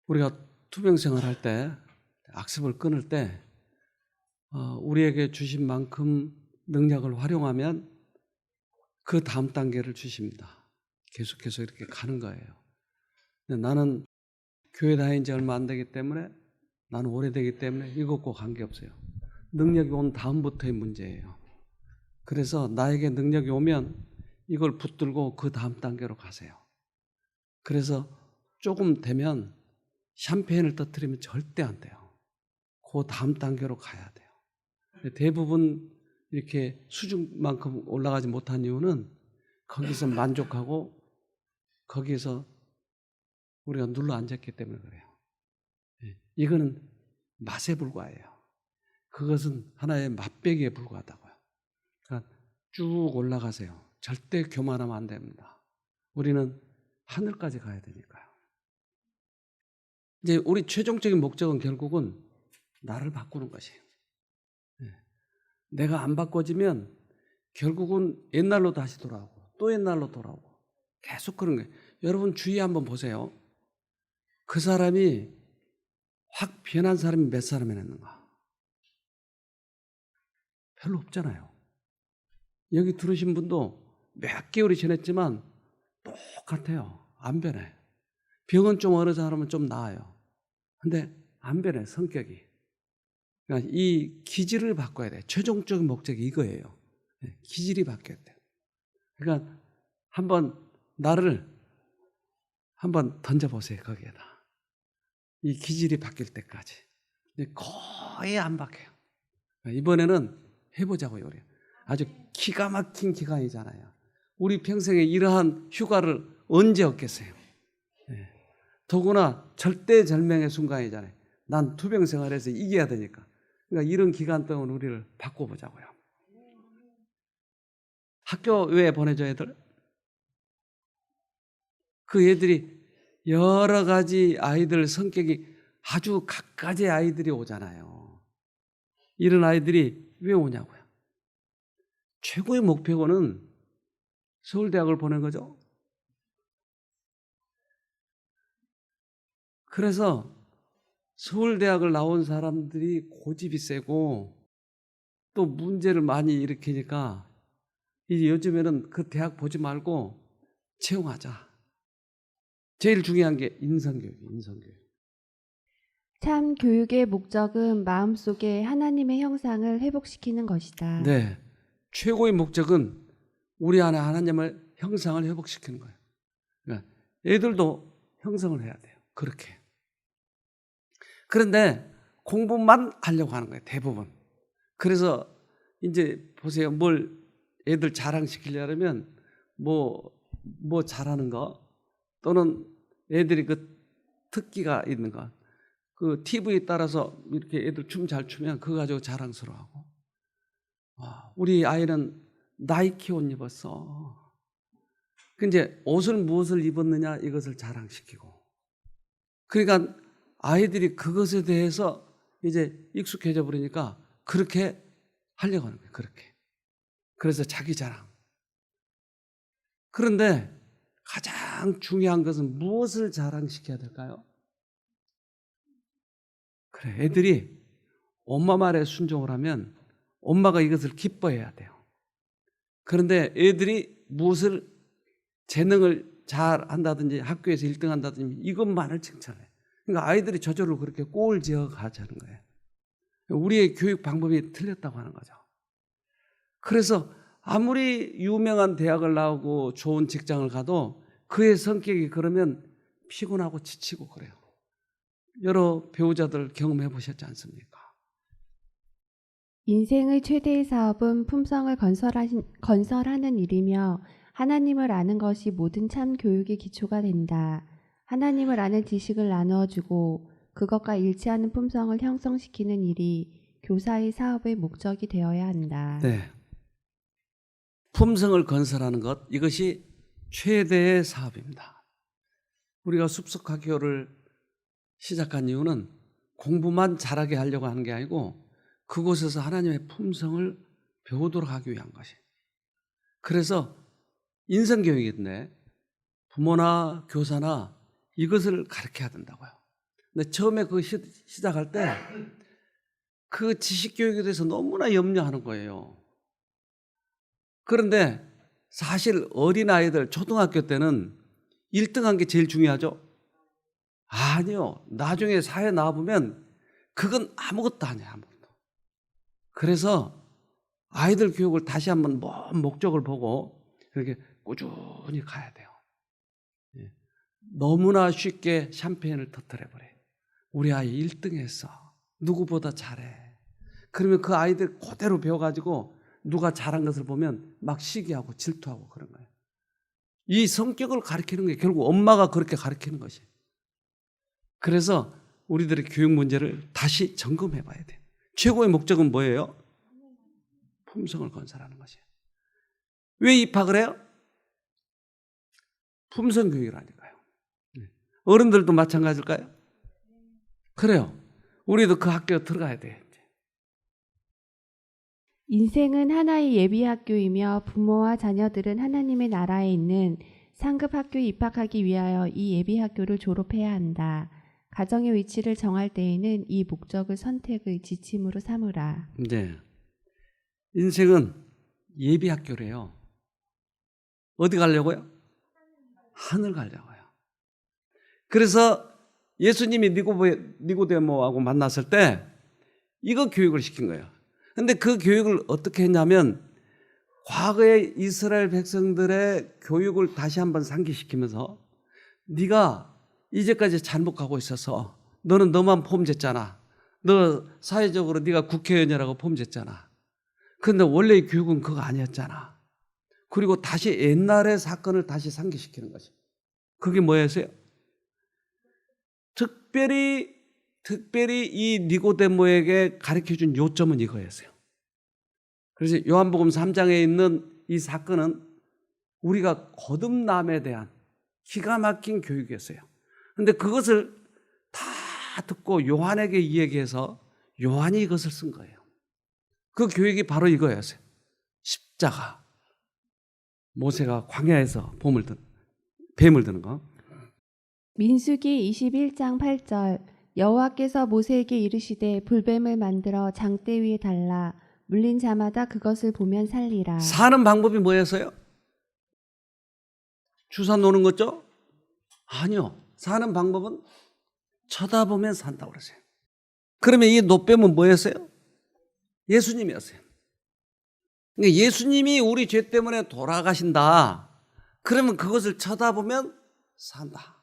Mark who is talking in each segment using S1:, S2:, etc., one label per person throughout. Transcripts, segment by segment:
S1: 우리가 투병생활 할 때, 악습을 끊을 때 우리에게 주신 만큼 능력을 활용하면 그 다음 단계를 주십니다. 계속해서 이렇게 가는 거예요. 근데 나는 교회 다닌 지 얼마 안 되기 때문에, 나는 오래되기 때문에 이것과 관계없어요. 능력이 온 다음부터의 문제예요. 그래서 나에게 능력이 오면 이걸 붙들고 그 다음 단계로 가세요. 그래서 조금 되면 샴페인을 터뜨리면 절대 안 돼요. 그 다음 단계로 가야 돼요. 대부분 이렇게 수준만큼 올라가지 못한 이유는 거기서 만족하고 거기에서 우리가 눌러 앉았기 때문에 그래요. 이거는 맛에 불과해요. 그것은 하나의 맛배기에 불과하다고요. 그러니까 쭉 올라가세요. 절대 교만하면 안 됩니다. 우리는 하늘까지 가야 되니까요. 이제 우리 최종적인 목적은 결국은 나를 바꾸는 것이에요. 내가 안 바꿔지면 결국은 옛날로 다시 돌아오고 또 옛날로 돌아오고 계속 그런 거예요. 여러분 주위에 한번 보세요. 그 사람이 확 변한 사람이 몇 사람이나 있는가? 별로 없잖아요. 여기 들으신 분도 몇 개월이 지났지만 똑같아요. 안 변해. 병은 좀 어느 사람은 좀 나아요. 근데 안 변해, 성격이. 그러니까 이 기질을 바꿔야 돼. 최종적인 목적이 이거예요. 기질이 바뀌어야 돼요. 그러니까 나를 한번 던져보세요, 거기에다. 이 기질이 바뀔 때까지. 근데 거의 안 바뀌어요. 이번에는 해보자고요, 우리. 아주 기가 막힌 기간이잖아요. 우리 평생에 이러한 휴가를 언제 얻겠어요? 더구나 절대절명의 순간이잖아요. 난 투병 생활에서 이겨야 되니까. 그러니까 이런 기간 동안 우리를 바꿔보자고요. 학교 왜 보내줘, 애들? 그 애들이 여러 가지 아이들 성격이 아주 각가지 아이들이 오잖아요. 이런 아이들이 왜 오냐고요. 최고의 목표는 서울대학을 보낸 거죠. 그래서 서울대학을 나온 사람들이 고집이 세고 또 문제를 많이 일으키니까 이제 요즘에는 그 대학 보지 말고 채용하자. 제일 중요한 게 인성교육이에요. 인성교육.
S2: 참 교육의 목적은 마음속에 하나님의 형상을 회복시키는 것이다.
S1: 네. 최고의 목적은 우리 안에 하나님의 형상을 회복시키는 거예요. 그러니까 애들도 형성을 해야 돼요. 그렇게. 그런데 공부만 하려고 하는 거예요. 대부분. 그래서 이제 보세요. 뭘 애들 자랑시키려면 뭐 잘하는 거 또는 애들이 그 특기가 있는 거. 그 TV에 따라서 이렇게 애들 춤 잘 추면 그거 가지고 자랑스러워하고. 우리 아이는 나이키 옷 입었어. 근데 옷을 무엇을 입었느냐 이것을 자랑시키고. 그러니까 아이들이 그것에 대해서 이제 익숙해져 버리니까 그렇게 하려고 하는 거예요. 그렇게. 그래서 자기 자랑. 그런데 가장 중요한 것은 무엇을 자랑시켜야 될까요? 그래, 애들이 엄마 말에 순종을 하면 엄마가 이것을 기뻐해야 돼요. 그런데 애들이 무엇을 재능을 잘 한다든지 학교에서 1등 한다든지 이것만을 칭찬해. 그러니까 아이들이 저절로 그렇게 꼴을 지어 가자는 거예요. 우리의 교육 방법이 틀렸다고 하는 거죠. 그래서 아무리 유명한 대학을 나오고 좋은 직장을 가도 그의 성격이 그러면 피곤하고 지치고 그래요. 여러 배우자들 경험해 보셨지 않습니까?
S2: 인생의 최대의 사업은 품성을 건설하는 일이며 하나님을 아는 것이 모든 참 교육의 기초가 된다. 하나님을 아는 지식을 나누어 주고 그것과 일치하는 품성을 형성시키는 일이 교사의 사업의 목적이 되어야 한다.
S1: 네. 품성을 건설하는 것, 이것이 최대의 사업입니다. 우리가 숲속학교를 시작한 이유는 공부만 잘하게 하려고 하는 게 아니고 그곳에서 하나님의 품성을 배우도록 하기 위한 것이에요. 그래서 인성교육인데 부모나 교사나 이것을 가르쳐야 된다고요. 근데 처음에 그 시작할 때 그 지식 교육에 대해서 너무나 염려하는 거예요. 그런데 사실 어린아이들 초등학교 때는 1등한 게 제일 중요하죠? 아니요. 나중에 사회 나와보면 그건 아무것도 아니에요. 아무것도. 그래서 아이들 교육을 다시 한번 먼 목적을 보고 그렇게 꾸준히 가야 돼요. 예. 너무나 쉽게 샴페인을 터뜨려버려요. 우리 아이 1등 했어. 누구보다 잘해. 그러면 그 아이들 그대로 배워가지고 누가 잘한 것을 보면 막 시기하고 질투하고 그런 거예요. 이 성격을 가르치는 게 결국 엄마가 그렇게 가르치는 것이에요. 그래서 우리들의 교육 문제를 다시 점검해 봐야 돼요. 최고의 목적은 뭐예요? 품성을 건설하는 것이에요. 왜 입학을 해요? 품성 교육이라니까요. 어른들도 마찬가지일까요? 그래요. 우리도 그 학교에 들어가야 돼요.
S2: 인생은 하나의 예비학교이며 부모와 자녀들은 하나님의 나라에 있는 상급 학교에 입학하기 위하여 이 예비학교를 졸업해야 한다. 가정의 위치를 정할 때에는 이 목적을 선택의 지침으로 삼으라.
S1: 네. 인생은 예비학교래요. 어디 가려고요? 하늘 가려고요. 그래서 예수님이 니고데모하고 만났을 때 이거 교육을 시킨 거예요. 근데 그 교육을 어떻게 했냐면 과거의 이스라엘 백성들의 교육을 다시 한번 상기시키면서 네가 이제까지 잘못 가고 있어서 너는 너만 폼졌잖아. 너 사회적으로 네가 국회의원이라고 폼졌잖아. 근데 원래의 교육은 그거 아니었잖아. 그리고 다시 옛날의 사건을 다시 상기시키는 거지. 그게 뭐였어요? 특별히 이 니고데모에게 가르쳐준 요점은 이거였어요. 그래서 요한복음 3장에 있는 이 사건은 우리가 거듭남에 대한 기가 막힌 교육이었어요. 그런데 그것을 다 듣고 요한에게 이야기해서 요한이 이것을 쓴 거예요. 그 교육이 바로 이거였어요. 십자가. 모세가 광야에서 뱀을 드는 거.
S2: 민수기 21장 8절 여호와께서 모세에게 이르시되 불뱀을 만들어 장대 위에 달라 물린 자마다 그것을 보면 살리라.
S1: 사는 방법이 뭐였어요? 주사 놓는 거죠? 아니요. 사는 방법은 쳐다보면 산다고 그러세요. 그러면 이 노뱀은 뭐였어요? 예수님이었어요. 그러니까 예수님이 우리 죄 때문에 돌아가신다. 그러면 그것을 쳐다보면 산다.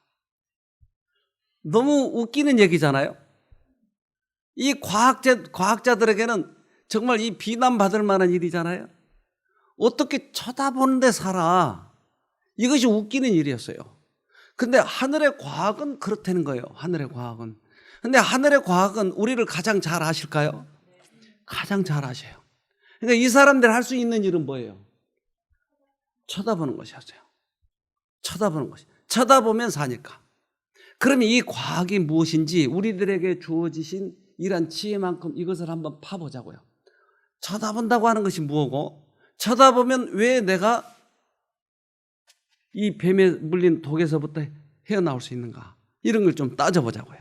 S1: 너무 웃기는 얘기잖아요. 이 과학자들에게는 정말 이 비난받을 만한 일이잖아요. 어떻게 쳐다보는데 살아? 이것이 웃기는 일이었어요. 근데 하늘의 과학은 그렇다는 거예요. 하늘의 과학은. 근데 하늘의 과학은 우리를 가장 잘 아실까요? 가장 잘 아셔요. 그러니까 이 사람들 할 수 있는 일은 뭐예요? 쳐다보는 것이었어요. 쳐다보는 것이. 쳐다보면 사니까. 그러면 이 과학이 무엇인지 우리들에게 주어지신 이러한 지혜만큼 이것을 한번 파보자고요. 쳐다본다고 하는 것이 뭐고, 쳐다보면 왜 내가 이 뱀에 물린 독에서부터 헤어나올 수 있는가, 이런 걸 좀 따져보자고요.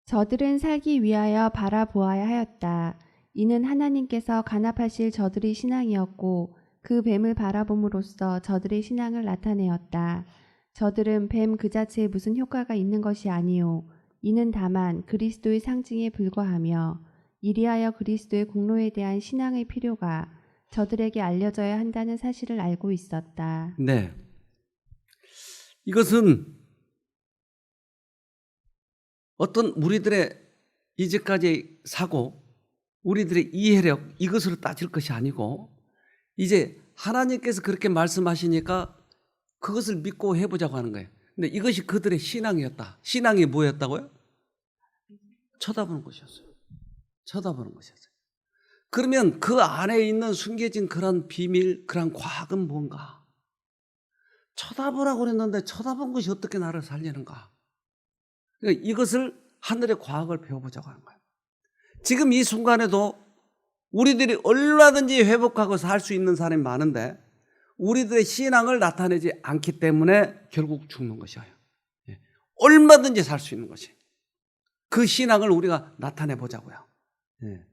S2: 저들은 살기 위하여 바라보아야 하였다. 이는 하나님께서 간합하실 저들의 신앙이었고 그 뱀을 바라봄으로써 저들의 신앙을 나타내었다. 저들은 뱀 그 자체에 무슨 효과가 있는 것이 아니요 이는 다만 그리스도의 상징에 불과하며 이리하여 그리스도의 공로에 대한 신앙의 필요가 저들에게 알려져야 한다는 사실을 알고 있었다.
S1: 네, 이것은 어떤 우리들의 이제까지 사고, 우리들의 이해력, 이것으로 따질 것이 아니고 이제 하나님께서 그렇게 말씀하시니까 그것을 믿고 해보자고 하는 거예요. 근데 이것이 그들의 신앙이었다. 신앙이 뭐였다고요? 쳐다보는 것이었어요. 쳐다보는 것이었어요. 그러면 그 안에 있는 숨겨진 그런 비밀, 그런 과학은 뭔가? 쳐다보라고 그랬는데 쳐다본 것이 어떻게 나를 살리는가? 그러니까 이것을 하늘의 과학을 배워보자고 하는 거예요. 지금 이 순간에도 우리들이 얼마든지 회복하고 살 수 있는 사람이 많은데 우리들의 신앙을 나타내지 않기 때문에 결국 죽는 것이에요. 얼마든지 살 수 있는 것이. 그 신앙을 우리가 나타내 보자고요. 예.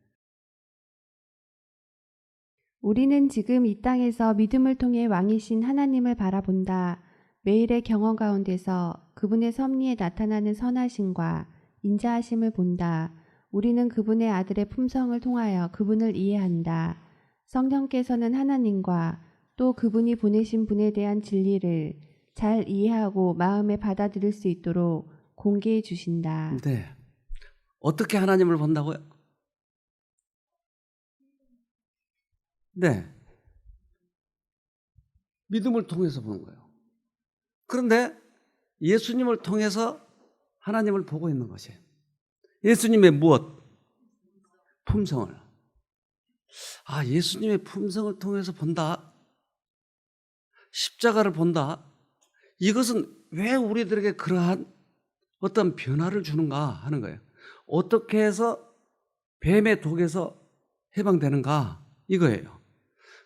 S2: 우리는 지금 이 땅에서 믿음을 통해 왕이신 하나님을 바라본다. 매일의 경험 가운데서 그분의 섭리에 나타나는 선하심과 인자하심을 본다. 우리는 그분의 아들의 품성을 통하여 그분을 이해한다. 성령께서는 하나님과 또 그분이 보내신 분에 대한 진리를 잘 이해하고 마음에 받아들일 수 있도록 공개해 주신다.
S1: 네. 어떻게 하나님을 본다고요? 네. 믿음을 통해서 보는 거예요. 그런데 예수님을 통해서 하나님을 보고 있는 것이에요. 예수님의 무엇? 품성을. 아, 예수님의 품성을 통해서 본다. 십자가를 본다. 이것은 왜 우리들에게 그러한 어떤 변화를 주는가 하는 거예요. 어떻게 해서 뱀의 독에서 해방되는가 이거예요.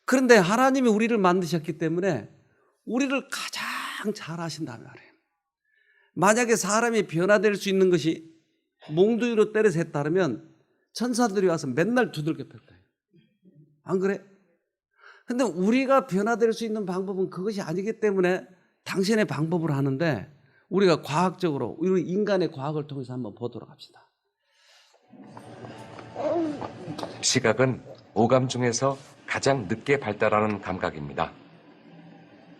S1: 그런데 하나님이 우리를 만드셨기 때문에 우리를 가장 잘 아신다는 말이에요. 만약에 사람이 변화될 수 있는 것이 몽둥이로 때려서 했다면 천사들이 와서 맨날 두들겨 팰 거예요. 안 그래? 근데 우리가 변화될 수 있는 방법은 그것이 아니기 때문에 당신의 방법을 하는데 우리가 과학적으로 우리 인간의 과학을 통해서 한번 보도록 합시다.
S3: 시각은 오감 중에서 가장 늦게 발달하는 감각입니다.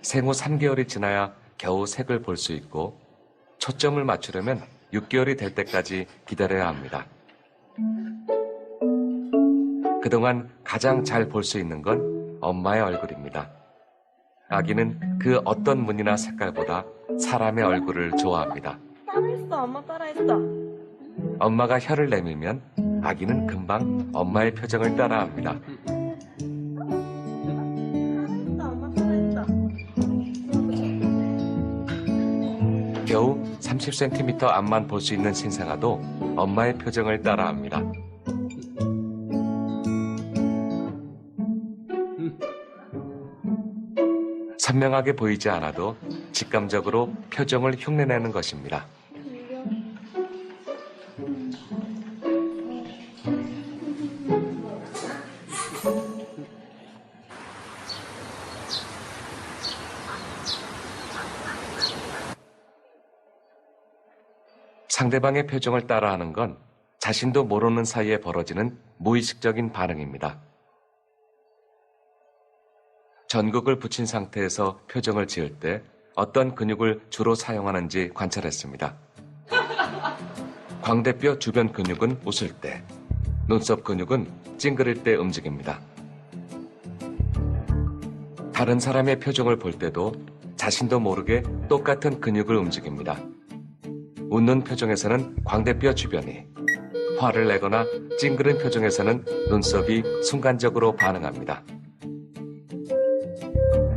S3: 생후 3개월이 지나야 겨우 색을 볼 수 있고 초점을 맞추려면 6개월이 될 때까지 기다려야 합니다. 그동안 가장 잘 볼 수 있는 건 엄마의 얼굴입니다. 아기는 그 어떤 무늬나 색깔보다 사람의 얼굴을 좋아합니다.
S4: 따라했어, 엄마 따라했어.
S3: 엄마가 혀를 내밀면 아기는 금방 엄마의 표정을 따라합니다.
S4: 따라했어, 엄마 따라했어.
S3: 겨우 30cm 앞만 볼 수 있는 신생아도 엄마의 표정을 따라합니다. 선명하게 보이지 않아도 직감적으로 표정을 흉내내는 것입니다. 상대방의 표정을 따라하는 건 자신도 모르는 사이에 벌어지는 무의식적인 반응입니다. 전극을 붙인 상태에서 표정을 지을 때 어떤 근육을 주로 사용하는지 관찰했습니다. 광대뼈 주변 근육은 웃을 때, 눈썹 근육은 찡그릴 때 움직입니다. 다른 사람의 표정을 볼 때도 자신도 모르게 똑같은 근육을 움직입니다. 웃는 표정에서는 광대뼈 주변이, 화를 내거나 찡그린 표정에서는 눈썹이 순간적으로 반응합니다.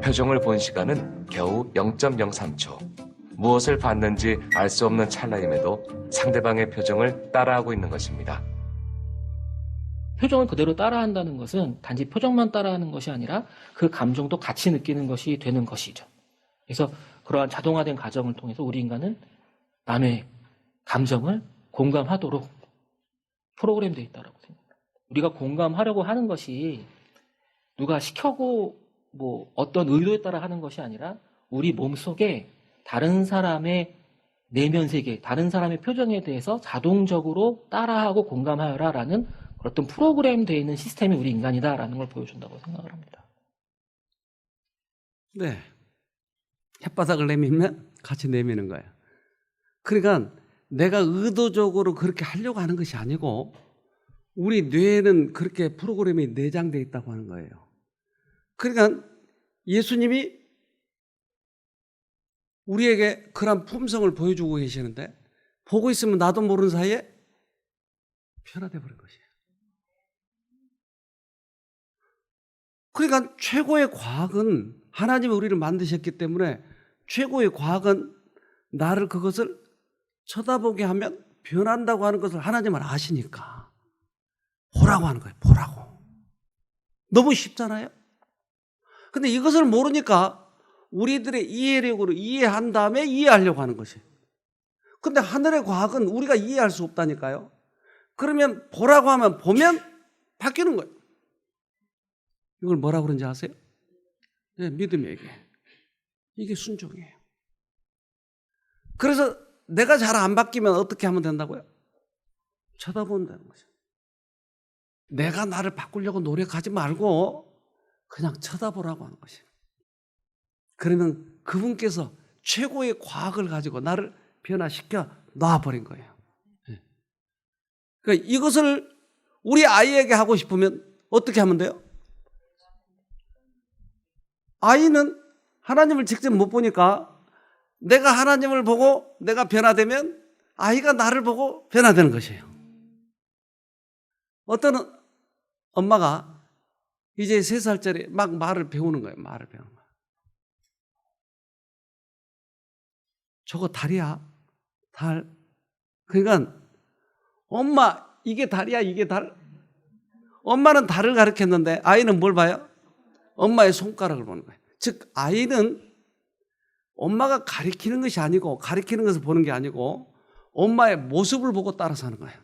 S3: 표정을 본 시간은 겨우 0.03초. 무엇을 봤는지 알 수 없는 찰나임에도 상대방의 표정을 따라하고 있는 것입니다.
S5: 표정을 그대로 따라한다는 것은 단지 표정만 따라하는 것이 아니라 그 감정도 같이 느끼는 것이 되는 것이죠. 그래서 그러한 자동화된 과정을 통해서 우리 인간은 남의 감정을 공감하도록 프로그램되어 있다고 생각합니다. 우리가 공감하려고 하는 것이 누가 시켜고 어떤 의도에 따라 하는 것이 아니라 우리 몸속에 다른 사람의 내면 세계, 다른 사람의 표정에 대해서 자동적으로 따라하고 공감하여라라는 어떤 프로그램되어 있는 시스템이 우리 인간이다라는 걸 보여준다고 생각을 합니다.
S1: 네. 혓바닥을 내밀면 같이 내미는 거예요. 그러니까 내가 의도적으로 그렇게 하려고 하는 것이 아니고 우리 뇌에는 그렇게 프로그램이 내장되어 있다고 하는 거예요. 그러니까 예수님이 우리에게 그런 품성을 보여주고 계시는데 보고 있으면 나도 모르는 사이에 변화돼 버린 것이에요. 그러니까 최고의 과학은 하나님이 우리를 만드셨기 때문에 최고의 과학은 나를 그것을 쳐다보게 하면 변한다고 하는 것을 하나님은 아시니까 보라고 하는 거예요. 보라고. 너무 쉽잖아요. 근데 이것을 모르니까 우리들의 이해력으로 이해한 다음에 이해하려고 하는 것이에요. 근데 하늘의 과학은 우리가 이해할 수 없다니까요. 그러면 보라고 하면 보면 바뀌는 거예요. 이걸 뭐라 그런지 아세요? 네, 믿음에게. 이게 순종이에요. 그래서 내가 잘 안 바뀌면 어떻게 하면 된다고요? 쳐다본다는 거죠. 내가 나를 바꾸려고 노력하지 말고 그냥 쳐다보라고 하는 것이에요. 그러면 그분께서 최고의 과학을 가지고 나를 변화시켜 놔버린 거예요. 그러니까 이것을 우리 아이에게 하고 싶으면 어떻게 하면 돼요? 아이는 하나님을 직접 못 보니까 내가 하나님을 보고 내가 변화되면 아이가 나를 보고 변화되는 것이에요. 어떤 엄마가 이제 3살짜리 막 말을 배우는 거예요. 말을 배우는 거예요. 저거 달이야. 달. 그러니까 엄마 이게 달이야. 이게 달. 엄마는 달을 가르쳤는데 아이는 뭘 봐요? 엄마의 손가락을 보는 거예요. 즉 아이는 엄마가 가리키는 것이 아니고 가리키는 것을 보는 게 아니고 엄마의 모습을 보고 따라서 하는 거예요.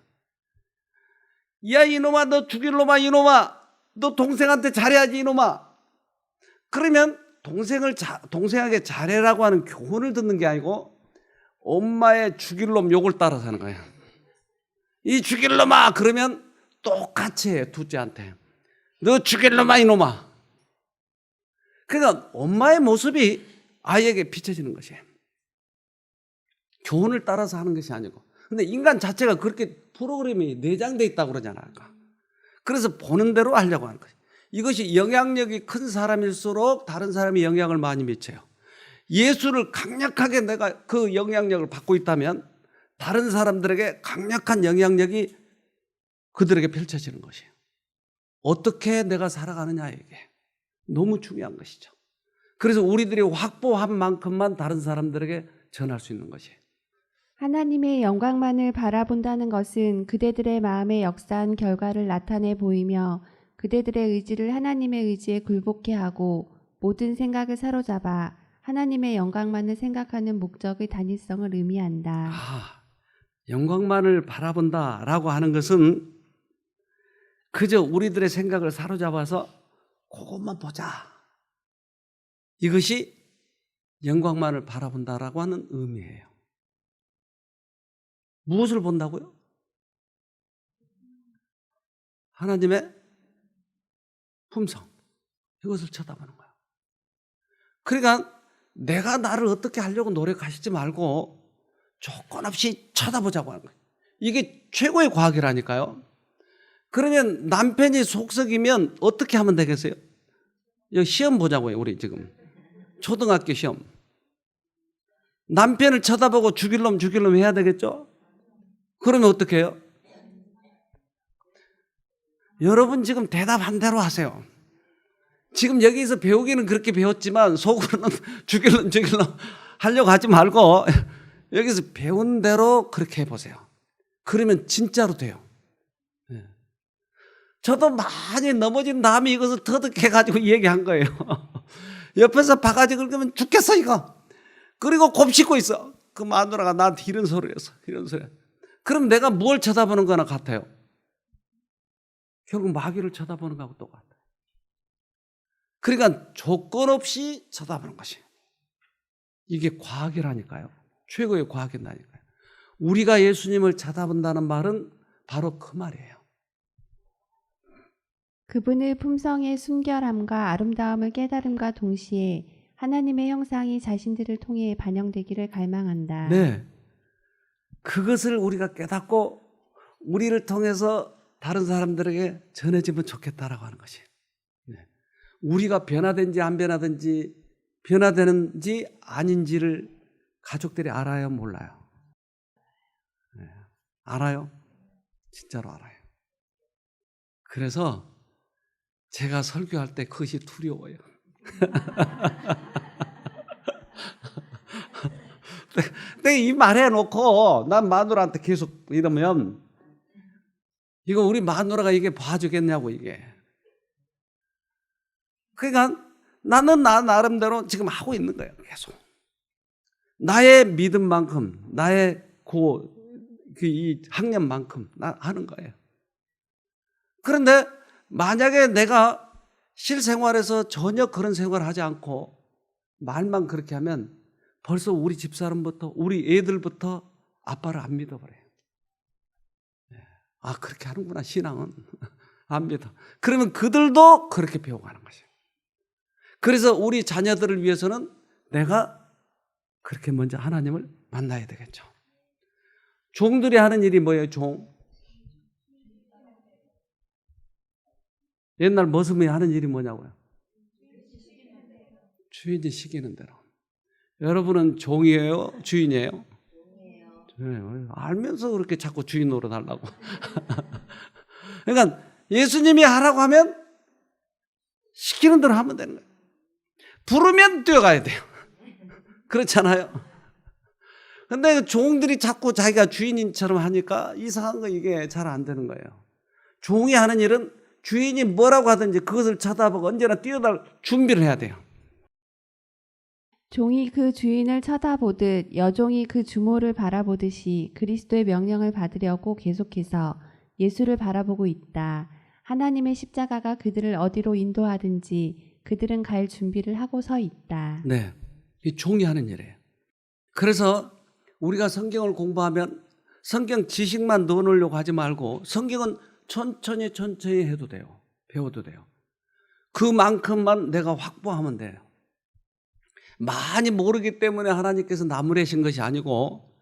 S1: 야 이놈아 너 죽일 놈아 이놈아 너 동생한테 잘해야지 이놈아. 그러면 동생에게 잘해라고 하는 교훈을 듣는 게 아니고 엄마의 죽일 놈 욕을 따라서 하는 거예요. 이 죽일 놈아 그러면 똑같이 해요. 둘째한테 너 죽일 놈아 이놈아. 그러니까 엄마의 모습이 아이에게 비춰지는 것이에요. 교훈을 따라서 하는 것이 아니고. 근데 인간 자체가 그렇게 프로그램이 내장되어 있다고 그러잖아요. 그래서 보는 대로 하려고 하는 거예요. 이것이 영향력이 큰 사람일수록 다른 사람이 영향을 많이 미쳐요. 예수를 강력하게 내가 그 영향력을 받고 있다면 다른 사람들에게 강력한 영향력이 그들에게 펼쳐지는 것이에요. 어떻게 내가 살아가느냐 이게 너무 중요한 것이죠. 그래서 우리들이 확보한 만큼만 다른 사람들에게 전할 수 있는 것이에요.
S2: 하나님의 영광만을 바라본다는 것은 그대들의 마음에 역사한 결과를 나타내 보이며 그대들의 의지를 하나님의 의지에 굴복케 하고 모든 생각을 사로잡아 하나님의 영광만을 생각하는 목적의 단일성을 의미한다.
S1: 영광만을 바라본다라고 하는 것은 그저 우리들의 생각을 사로잡아서 그것만 보자. 이것이 영광만을 바라본다라고 하는 의미예요. 무엇을 본다고요? 하나님의 품성. 이것을 쳐다보는 거예요. 그러니까 내가 나를 어떻게 하려고 노력하시지 말고 조건 없이 쳐다보자고 하는 거예요. 이게 최고의 과학이라니까요. 그러면 남편이 속썩이면 어떻게 하면 되겠어요? 여기 시험 보자고요. 우리 지금 초등학교 시험. 남편을 쳐다보고 죽일 놈 해야 되겠죠? 그러면 어떻게 해요? 여러분 지금 대답 한 대로 하세요. 지금 여기서 배우기는 그렇게 배웠지만 속으로는 죽일 놈 하려고 하지 말고 여기서 배운 대로 그렇게 해보세요. 그러면 진짜로 돼요. 저도 많이 넘어진 다음에 이것을 터득해가지고 얘기한 거예요. 옆에서 바가지 긁으면 죽겠어 이거. 그리고 곱씹고 있어. 그 마누라가 나한테 이런 소리를 했어. 이런 소리. 그럼 내가 뭘 쳐다보는 거나 같아요? 결국 마귀를 쳐다보는 거하고 똑같아요. 그러니까 조건 없이 쳐다보는 것이 이게 과학이라니까요. 최고의 과학이라니까요. 우리가 예수님을 쳐다본다는 말은 바로 그 말이에요.
S2: 그분의 품성의 순결함과 아름다움을 깨달음과 동시에 하나님의 형상이 자신들을 통해 반영되기를 갈망한다.
S1: 네. 그것을 우리가 깨닫고 우리를 통해서 다른 사람들에게 전해지면 좋겠다라고 하는 것이에요. 네. 우리가 변화된지 안 변화된지 변화되는지 아닌지를 가족들이 알아요, 몰라요? 네. 알아요? 진짜로 알아요. 그래서 제가 설교할 때 그것이 두려워요. 내가 이 말 해놓고 난 마누라한테 계속 이러면 이거 우리 마누라가 이게 봐주겠냐고 이게. 그러니까 나는 나 나름대로 지금 하고 있는 거예요. 계속. 나의 믿음만큼 나의 이 학년만큼 하는 거예요. 그런데 만약에 내가 실생활에서 전혀 그런 생활을 하지 않고 말만 그렇게 하면 벌써 우리 집사람부터 우리 애들부터 아빠를 안 믿어버려요. 아, 그렇게 하는구나, 신앙은. 안 믿어. 그러면 그들도 그렇게 배워가는 것이에요. 그래서 우리 자녀들을 위해서는 내가 그렇게 먼저 하나님을 만나야 되겠죠. 종들이 하는 일이 뭐예요, 종? 옛날 머슴이 하는 일이 뭐냐고요? 주인이 시키는 대로. 여러분은 종이에요? 주인이에요? 주인이에요. 알면서 그렇게 자꾸 주인 노릇하려고. 그러니까 예수님이 하라고 하면 시키는 대로 하면 되는 거예요. 부르면 뛰어가야 돼요. 그렇잖아요. 근데 종들이 자꾸 자기가 주인인처럼 하니까 이상한 거 이게 잘 안 되는 거예요. 종이 하는 일은 주인이 뭐라고 하든지 그것을 쳐다보고 언제나 뛰어날 준비를 해야 돼요.
S2: 종이 그 주인을 쳐다보듯 여종이 그 주모를 바라보듯이 그리스도의 명령을 받으려고 계속해서 예수를 바라보고 있다. 하나님의 십자가가 그들을 어디로 인도하든지 그들은 갈 준비를 하고 서 있다.
S1: 네, 이 종이 하는 일이에요. 그래서 우리가 성경을 공부하면 성경 지식만 넣어놓으려고 하지 말고 성경은 천천히 해도 돼요. 배워도 돼요. 그만큼만 내가 확보하면 돼요. 많이 모르기 때문에 하나님께서 나무래신 것이 아니고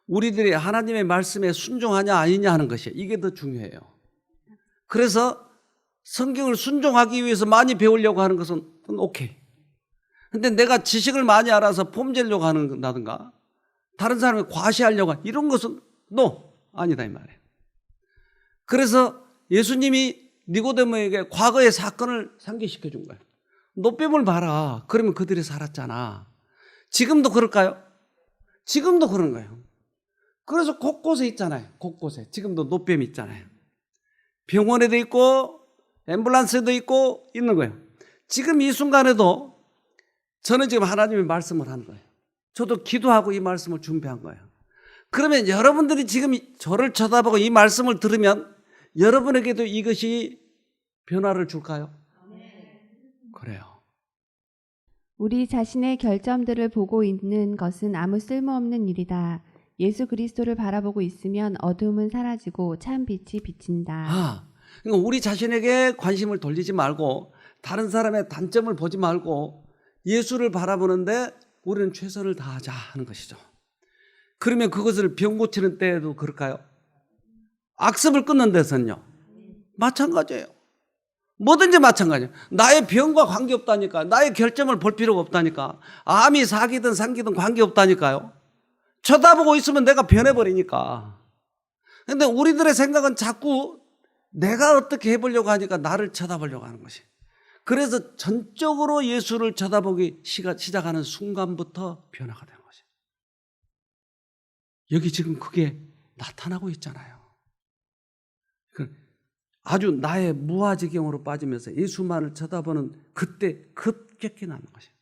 S1: 우리들이 하나님의 말씀에 순종하냐 아니냐 하는 것이 이게 더 중요해요. 그래서 성경을 순종하기 위해서 많이 배우려고 하는 것은 오케이. 근데 내가 지식을 많이 알아서 폼재려고 한다든가 다른 사람이 과시하려고 이런 것은 아니다 이 말이에요. 그래서 예수님이 니고데모에게 과거의 사건을 상기시켜 준 거예요. 노뱀을 봐라. 그러면 그들이 살았잖아. 지금도 그럴까요? 지금도 그런 거예요. 그래서 곳곳에 있잖아요. 곳곳에. 지금도 노뱀이 있잖아요. 병원에도 있고 앰뷸런스에도 있고 있는 거예요. 지금 이 순간에도 저는 지금 하나님의 말씀을 하는 거예요. 저도 기도하고 이 말씀을 준비한 거예요. 그러면 여러분들이 지금 저를 쳐다보고 이 말씀을 들으면 여러분에게도 이것이 변화를 줄까요? 그래요.
S2: 우리 자신의 결점들을 보고 있는 것은 아무 쓸모없는 일이다. 예수 그리스도를 바라보고 있으면 어두움은 사라지고 참 빛이 비친다.
S1: 그러니까 우리 자신에게 관심을 돌리지 말고 다른 사람의 단점을 보지 말고 예수를 바라보는데 우리는 최선을 다하자 하는 것이죠. 그러면 그것을 병 고치는 때에도 그럴까요? 악습을 끊는 데서는요. 마찬가지예요. 뭐든지 마찬가지예요. 나의 병과 관계없다니까. 나의 결점을 볼 필요가 없다니까. 암이 사기든 상기든 관계없다니까요. 쳐다보고 있으면 내가 변해버리니까. 그런데 우리들의 생각은 자꾸 내가 어떻게 해보려고 하니까 나를 쳐다보려고 하는 것이. 그래서 전적으로 예수를 쳐다보기 시작하는 순간부터 변화가 되는 것이. 여기 지금 그게 나타나고 있잖아요. 아주 나의 무아지경으로 빠지면서 예수만을 쳐다보는 그때 급격히 나는 것이에요.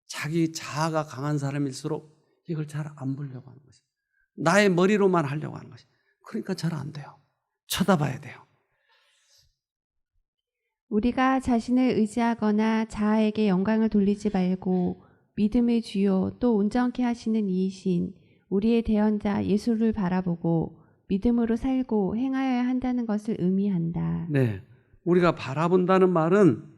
S1: 자기 자아가 강한 사람일수록 이걸 잘 안 보려고 하는 것이에요. 나의 머리로만 하려고 하는 것이에요. 그러니까 잘 안 돼요. 쳐다봐야 돼요.
S2: 우리가 자신을 의지하거나 자아에게 영광을 돌리지 말고 믿음의 주요 또 온전케 하시는 이이신 우리의 대언자 예수를 바라보고 믿음으로 살고 행하여야 한다는 것을 의미한다.
S1: 네, 우리가 바라본다는 말은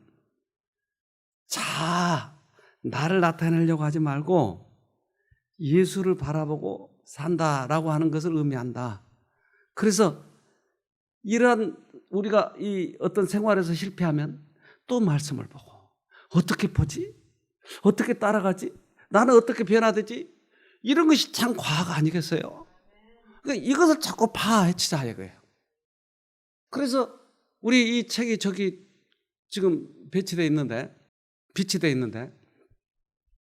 S1: 나를 나타내려고 하지 말고 예수를 바라보고 산다라고 하는 것을 의미한다. 그래서 이러한 우리가 이 어떤 생활에서 실패하면 또 말씀을 보고 어떻게 보지? 어떻게 따라가지? 나는 어떻게 변화되지? 이런 것이 참 과학 아니겠어요? 그러니까 이것을 자꾸 파헤치자 이거예요. 그래서 우리 이 책이 저기 지금 비치되어 있는데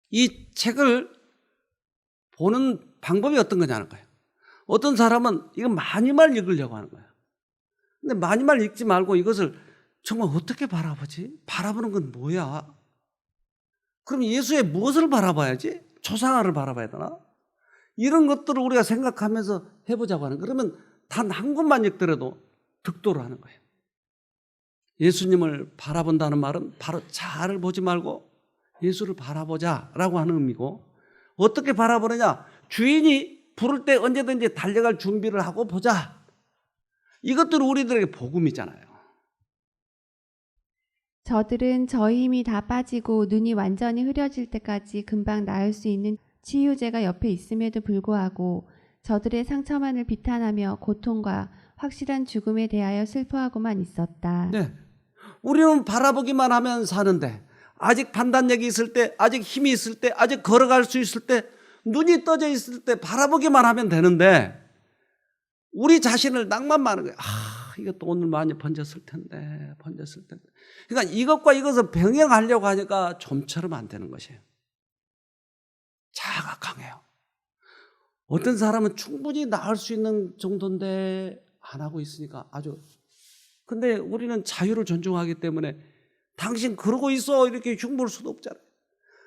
S1: 이 책을 보는 방법이 어떤 거냐는 거예요. 어떤 사람은 이거 많이만 읽으려고 하는 거예요. 근데 많이만 읽지 말고 이것을 정말 어떻게 바라보지? 바라보는 건 뭐야? 그럼 예수의 무엇을 바라봐야지? 초상화를 바라봐야 되나? 이런 것들을 우리가 생각하면서 해보자고 하는, 그러면 단 한 곳만 읽더라도 득도를 하는 거예요. 예수님을 바라본다는 말은 바로 자아를 보지 말고 예수를 바라보자라고 하는 의미고, 어떻게 바라보느냐? 주인이 부를 때 언제든지 달려갈 준비를 하고 보자. 이것들은 우리들에게 복음이잖아요.
S2: 저들은 저희 힘이 다 빠지고 눈이 완전히 흐려질 때까지 금방 나을 수 있는 치유제가 옆에 있음에도 불구하고 저들의 상처만을 비탄하며 고통과 확실한 죽음에 대하여 슬퍼하고만 있었다.
S1: 네. 우리는 바라보기만 하면 사는데, 아직 판단력이 있을 때, 아직 힘이 있을 때, 아직 걸어갈 수 있을 때, 눈이 떠져 있을 때 바라보기만 하면 되는데, 우리 자신을 낭만만 하는 거예요. 이것도 오늘 많이 번졌을 텐데. 그러니까 이것과 이것을 병행하려고 하니까 좀처럼 안 되는 것이에요. 자아가 강해요. 어떤 사람은 충분히 나을 수 있는 정도인데 안 하고 있으니까 아주. 근데 우리는 자유를 존중하기 때문에 당신 그러고 있어 이렇게 흉볼 수도 없잖아요.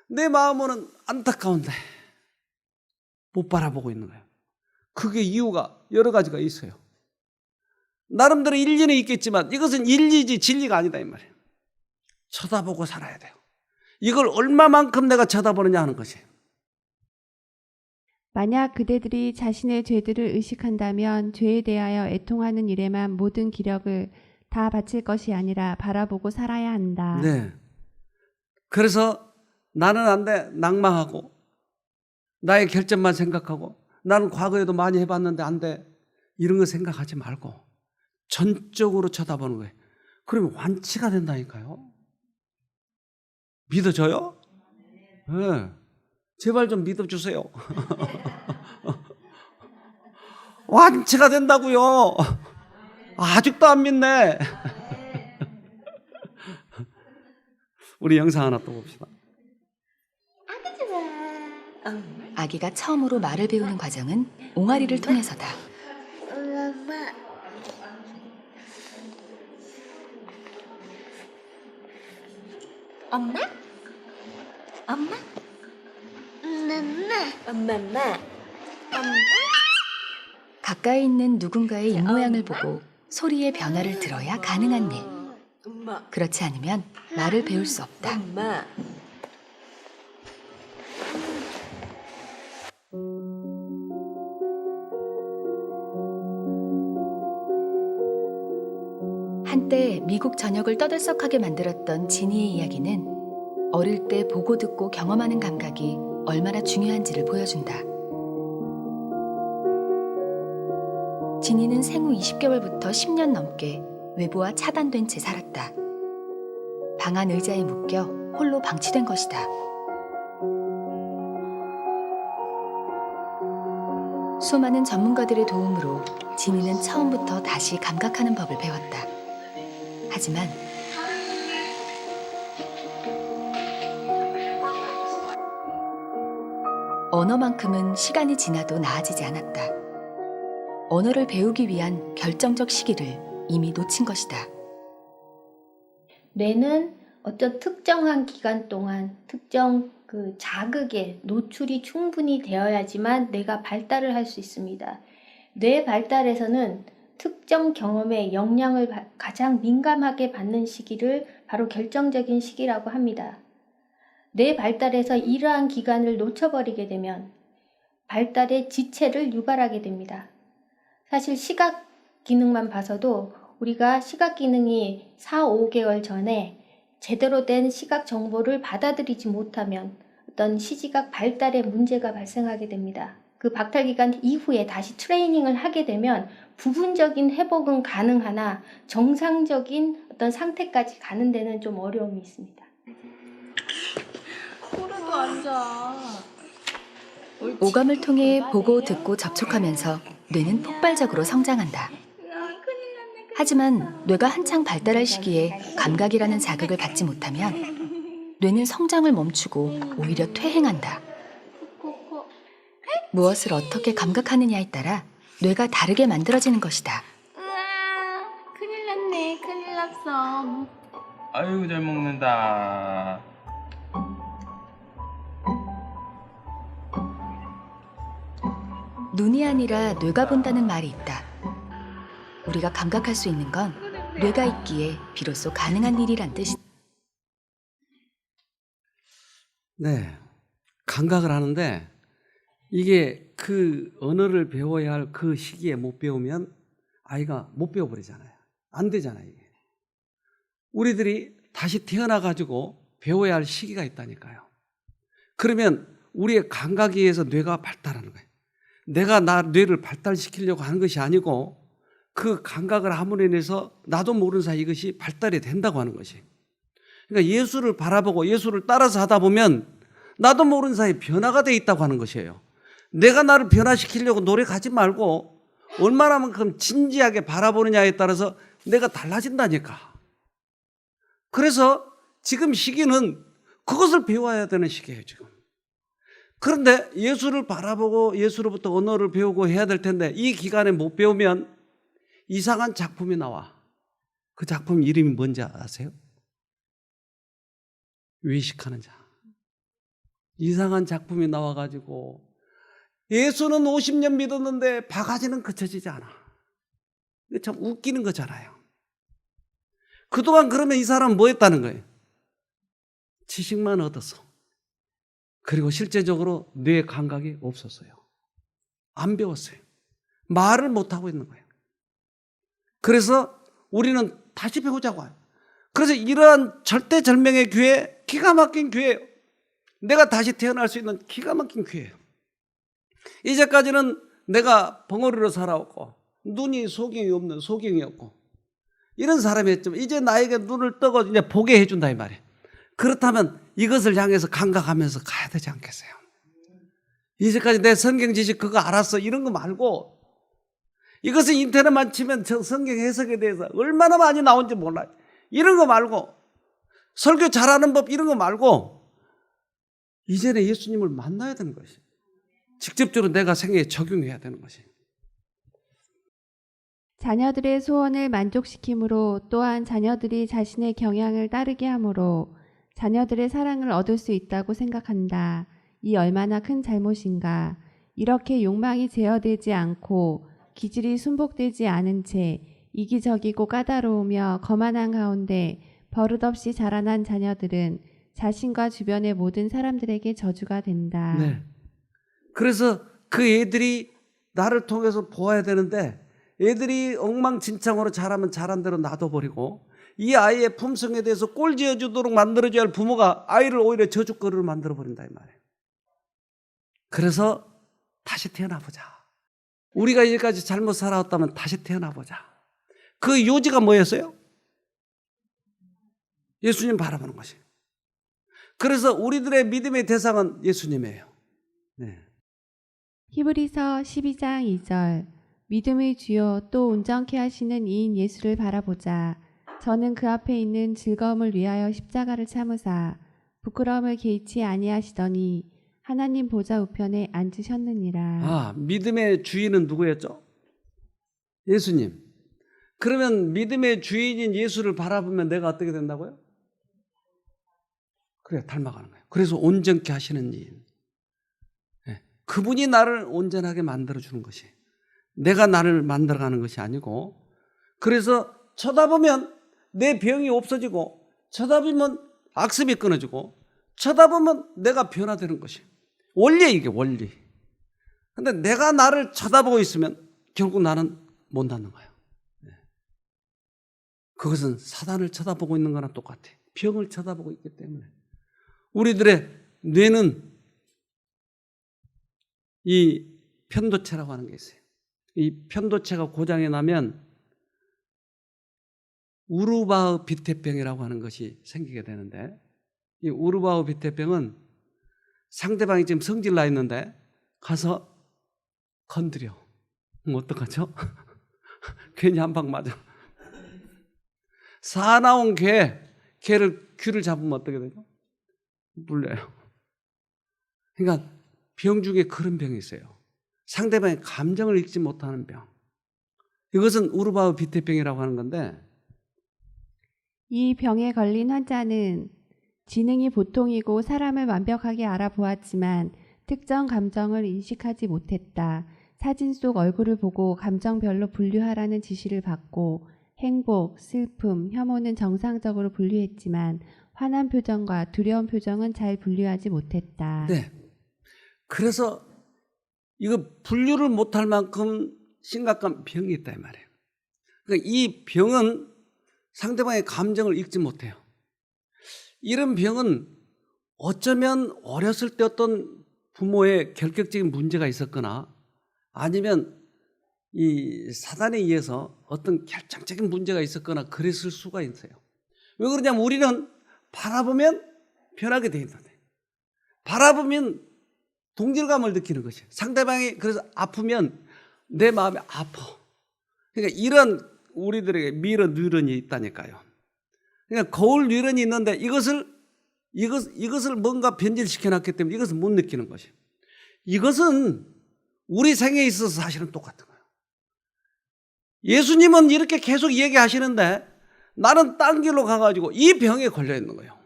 S1: 내 마음은 안타까운데 못 바라보고 있는 거예요. 그게 이유가 여러 가지가 있어요. 나름대로 일리는 있겠지만 이것은 일리지 진리가 아니다 이 말이에요. 쳐다보고 살아야 돼요. 이걸 얼마만큼 내가 쳐다보느냐 하는 것이에요.
S2: 만약 그대들이 자신의 죄들을 의식한다면 죄에 대하여 애통하는 일에만 모든 기력을 다 바칠 것이 아니라 바라보고 살아야 한다.
S1: 네. 그래서 나는 안 돼, 낭망하고 나의 결점만 생각하고 나는 과거에도 많이 해봤는데 안 돼, 이런 거 생각하지 말고 전적으로 쳐다보는 거예요. 그러면 완치가 된다니까요. 믿어져요? 네. 제발 좀 믿어주세요. 완치가 된다고요. 아직도 안 믿네. 우리 영상 하나 또 봅시다.
S6: 아기가 처음으로 말을 배우는 과정은 옹알이를 통해서다.
S4: 엄마? 엄마? 엄마?
S6: 가까이 있는 누군가의 입모양을 보고 소리의 변화를 들어야 가능한 일. 그렇지 않으면 말을 배울 수 없다.
S4: 엄마.
S6: 한때 미국 전역을 떠들썩하게 만들었던 지니의 이야기는 어릴 때 보고 듣고 경험하는 감각이 얼마나 중요한지를 보여준다. 지니는 생후 20개월부터 10년 넘게 외부와 차단된 채 살았다. 방 안 의자에 묶여 홀로 방치된 것이다. 수많은 전문가들의 도움으로 지니는 처음부터 다시 감각하는 법을 배웠다. 하지만 언어만큼은 시간이 지나도 나아지지 않았다. 언어를 배우기 위한 결정적 시기를 이미 놓친 것이다.
S7: 뇌는 어떤 특정한 기간 동안 특정 자극에 노출이 충분히 되어야지만 뇌가 발달을 할 수 있습니다. 뇌 발달에서는 특정 경험에 영향을 가장 민감하게 받는 시기를 바로 결정적인 시기라고 합니다. 뇌 발달에서 이러한 기간을 놓쳐버리게 되면 발달의 지체를 유발하게 됩니다. 사실 시각 기능만 봐서도 우리가 시각 기능이 4, 5개월 전에 제대로 된 시각 정보를 받아들이지 못하면 어떤 시지각 발달에 문제가 발생하게 됩니다. 그 박탈 기간 이후에 다시 트레이닝을 하게 되면 부분적인 회복은 가능하나 정상적인 어떤 상태까지 가는 데는 좀 어려움이 있습니다.
S4: 코르도 앉아.
S6: 오감을 통해 보고 듣고 접촉하면서 뇌는 폭발적으로 성장한다. 하지만 뇌가 한창 발달할 시기에 감각이라는 자극을 받지 못하면 뇌는 성장을 멈추고 오히려 퇴행한다. 무엇을 어떻게 감각하느냐에 따라 뇌가 다르게 만들어지는 것이다.
S4: 큰일 났네. 큰일 났어.
S8: 아이고 잘 먹는다.
S6: 눈이 아니라 뇌가 본다는 말이 있다. 우리가 감각할 수 있는 건 뇌가 있기에 비로소 가능한 일이란 뜻이다.
S1: 네, 감각을 하는데 이게 그 언어를 배워야 할 그 시기에 못 배우면 아이가 못 배워버리잖아요. 안 되잖아요. 이게. 우리들이 다시 태어나가지고 배워야 할 시기가 있다니까요. 그러면 우리의 감각에 의해서 뇌가 발달하는 거예요. 내가 나 뇌를 발달시키려고 하는 것이 아니고 그 감각을 함으로 인해서 나도 모르는 사이 이것이 발달이 된다고 하는 것이. 그러니까 예수를 바라보고 예수를 따라서 하다 보면 나도 모르는 사이 변화가 돼 있다고 하는 것이에요. 내가 나를 변화시키려고 노력하지 말고 얼마나만큼 진지하게 바라보느냐에 따라서 내가 달라진다니까. 그래서 지금 시기는 그것을 배워야 되는 시기예요, 지금. 그런데 예수를 바라보고 예수로부터 언어를 배우고 해야 될 텐데 이 기간에 못 배우면 이상한 작품이 나와. 그 작품 이름이 뭔지 아세요? 외식하는 자. 이상한 작품이 나와가지고 예수는 50년 믿었는데 바가지는 그쳐지지 않아. 이게 참 웃기는 거잖아요. 그동안 그러면 이 사람은 뭐 했다는 거예요? 지식만 얻었어. 그리고 실제적으로 뇌 감각이 없었어요. 안 배웠어요. 말을 못하고 있는 거예요. 그래서 우리는 다시 배우자고 해요. 그래서 이러한 절대절명의 기회, 기가 막힌 기회예요. 내가 다시 태어날 수 있는 기가 막힌 기회예요. 이제까지는 내가 벙어리로 살아왔고 눈이 소경이 없는 소경이었고 이런 사람이었지만 이제 나에게 눈을 뜨고 이제 보게 해준다 이 말이에요. 그렇다면 이것을 향해서 감각하면서 가야 되지 않겠어요? 이제까지 내 성경 지식 그거 알았어 이런 거 말고 이것은 인터넷만 치면 저 성경 해석에 대해서 얼마나 많이 나온지 몰라요. 이런 거 말고 설교 잘하는 법 이런 거 말고 이제는 예수님을 만나야 되는 것이에요. 직접적으로 내가 생애에 적용해야 되는 것이에요.
S2: 자녀들의 소원을 만족시킴으로 또한 자녀들이 자신의 경향을 따르게 함으로 자녀들의 사랑을 얻을 수 있다고 생각한다. 이 얼마나 큰 잘못인가. 이렇게 욕망이 제어되지 않고 기질이 순복되지 않은 채 이기적이고 까다로우며 거만한 가운데 버릇없이 자라난 자녀들은 자신과 주변의 모든 사람들에게 저주가 된다.
S1: 네. 그래서 그 애들이 나를 통해서 보아야 되는데 애들이 엉망진창으로 자라면 자란 대로 놔둬버리고 이 아이의 품성에 대해서 꼴지어주도록 만들어줘야 할 부모가 아이를 오히려 저주거리로 만들어버린다 이 말이에요. 그래서 다시 태어나보자. 우리가 이제까지 잘못 살아왔다면 다시 태어나보자. 그 요지가 뭐였어요? 예수님 바라보는 것이에요. 그래서 우리들의 믿음의 대상은 예수님이에요. 네.
S2: 히브리서 12장 2절 믿음의 주요 또 온전케 하시는 이인 예수를 바라보자. 저는 그 앞에 있는 즐거움을 위하여 십자가를 참으사 부끄러움을 개의치 아니하시더니 하나님 보좌 우편에 앉으셨느니라.
S1: 아, 믿음의 주인은 누구였죠? 예수님. 그러면 믿음의 주인인 예수를 바라보면 내가 어떻게 된다고요? 그래, 닮아가는 거예요. 그래서 온전케 하시는 일. 네. 그분이 나를 온전하게 만들어주는 것이 내가 나를 만들어가는 것이 아니고 그래서 쳐다보면 내 병이 없어지고 쳐다보면 악습이 끊어지고 쳐다보면 내가 변화되는 것이 원리예요. 이게 원리. 근데 내가 나를 쳐다보고 있으면 결국 나는 못 낫는 거예요. 네. 그것은 사단을 쳐다보고 있는 거랑 똑같아요. 병을 쳐다보고 있기 때문에 우리들의 뇌는 이 편도체라고 하는 게 있어요. 이 편도체가 고장이 나면 우르바흐 비태병이라고 하는 것이 생기게 되는데 이 우르바흐 비태병은 상대방이 지금 성질 나 있는데 가서 건드려. 그럼 어떡하죠? 괜히 한 방 맞아. 사나운 개를 귀를 잡으면 어떻게 되죠? 물려요. 그러니까 병 중에 그런 병이 있어요. 상대방의 감정을 읽지 못하는 병. 이것은 우르바흐 비태병이라고 하는 건데
S2: 이 병에 걸린 환자는 지능이 보통이고 사람을 완벽하게 알아보았지만 특정 감정을 인식하지 못했다. 사진 속 얼굴을 보고 감정별로 분류하라는 지시를 받고 행복, 슬픔, 혐오는 정상적으로 분류했지만 화난 표정과 두려운 표정은 잘 분류하지 못했다.
S1: 네. 그래서 이거 분류를 못할 만큼 심각한 병이 있다 이 말이에요. 그러니까 이 병은 상대방의 감정을 읽지 못해요. 이런 병은 어쩌면 어렸을 때 어떤 부모의 결격적인 문제가 있었거나 아니면 이 사단에 의해서 어떤 결정적인 문제가 있었거나 그랬을 수가 있어요. 왜 그러냐면 우리는 바라보면 변하게 돼 있는데, 바라보면 동질감을 느끼는 것이에요. 상대방이 그래서 아프면 내 마음이 아파. 그러니까 이런 우리들에게 미러 뉴런이 있다니까요. 그러니까 거울 뉴런이 있는데 이것을 뭔가 변질시켜 놨기 때문에 이것을 못 느끼는 것이에요. 이것은 우리 생에 있어서 사실은 똑같은 거예요. 예수님은 이렇게 계속 얘기하시는데 나는 딴 길로 가가지고 이 병에 걸려 있는 거예요.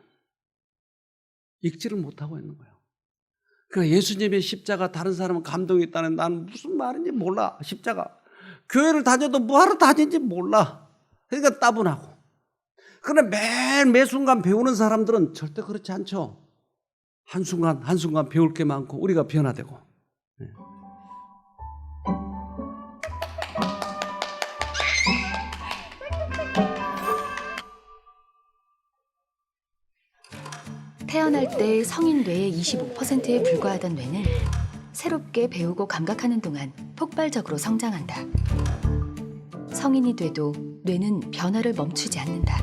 S1: 읽지를 못하고 있는 거예요. 그러니까 예수님의 십자가, 다른 사람은 감동이 있다는, 나는 무슨 말인지 몰라. 십자가 교회를 다녀도 뭐하러 다니는지 몰라. 그러니까 따분하고. 그런데 매 순간 배우는 사람들은 절대 그렇지 않죠. 한순간 배울 게 많고 우리가 변화되고.
S6: 태어날 때 성인 뇌의 25%에 불과하던 뇌는 새롭게 배우고 감각하는 동안 폭발적으로 성장한다. 성인이 돼도 뇌는 변화를 멈추지 않는다.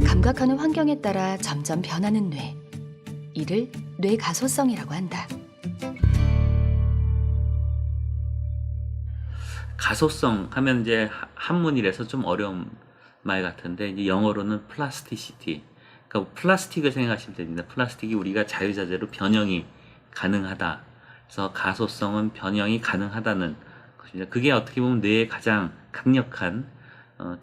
S6: 감각하는 환경에 따라 점점 변하는 뇌. 이를 뇌가소성이라고 한다.
S9: 가소성 하면 이제 한문이라서 좀 어려운 말 같은데 이제 영어로는 플라스티시티. 그러니까 플라스틱을 생각하시면 됩니다. 플라스틱이 우리가 자유자재로 변형이 가능하다. 그래서 가소성은 변형이 가능하다는 것입니다. 그게 어떻게 보면 뇌의 가장 강력한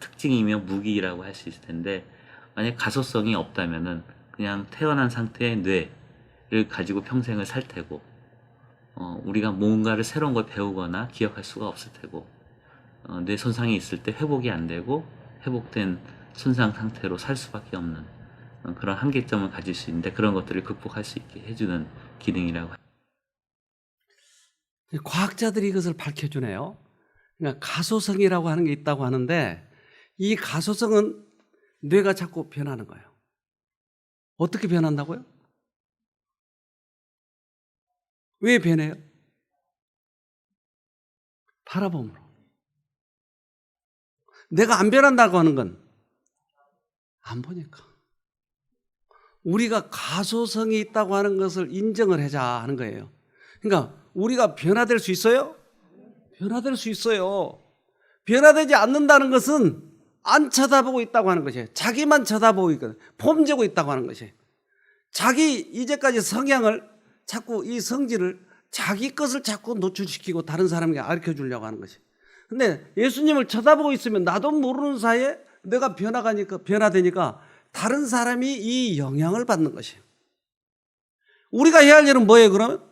S9: 특징이며 무기라고 할 수 있을 텐데, 만약 가소성이 없다면은 그냥 태어난 상태의 뇌를 가지고 평생을 살 테고, 우리가 뭔가를 새로운 걸 배우거나 기억할 수가 없을 테고, 뇌 손상이 있을 때 회복이 안 되고 회복된 손상 상태로 살 수밖에 없는 그런 한계점을 가질 수 있는데, 그런 것들을 극복할 수 있게 해주는 기능이라고 합니다.
S1: 과학자들이 이것을 밝혀주네요. 그러니까 가소성이라고 하는 게 있다고 하는데, 이 가소성은 뇌가 자꾸 변하는 거예요. 어떻게 변한다고요? 왜 변해요? 바라봄으로. 내가 안 변한다고 하는 건 안 보니까. 우리가 가소성이 있다고 하는 것을 인정을 하자 하는 거예요. 그러니까 우리가 변화될 수 있어요? 변화될 수 있어요. 변화되지 않는다는 것은 안 쳐다보고 있다고 하는 것이에요. 자기만 쳐다보고 있거든. 폼재고 있다고 하는 것이에요. 자기 이제까지 성향을 자꾸, 이 성질을 자기 것을 자꾸 노출시키고 다른 사람에게 가르쳐 주려고 하는 것이. 근데 예수님을 쳐다보고 있으면 나도 모르는 사이에 내가 변화되니까 다른 사람이 이 영향을 받는 것이에요. 우리가 해야 할 일은 뭐예요, 그러면?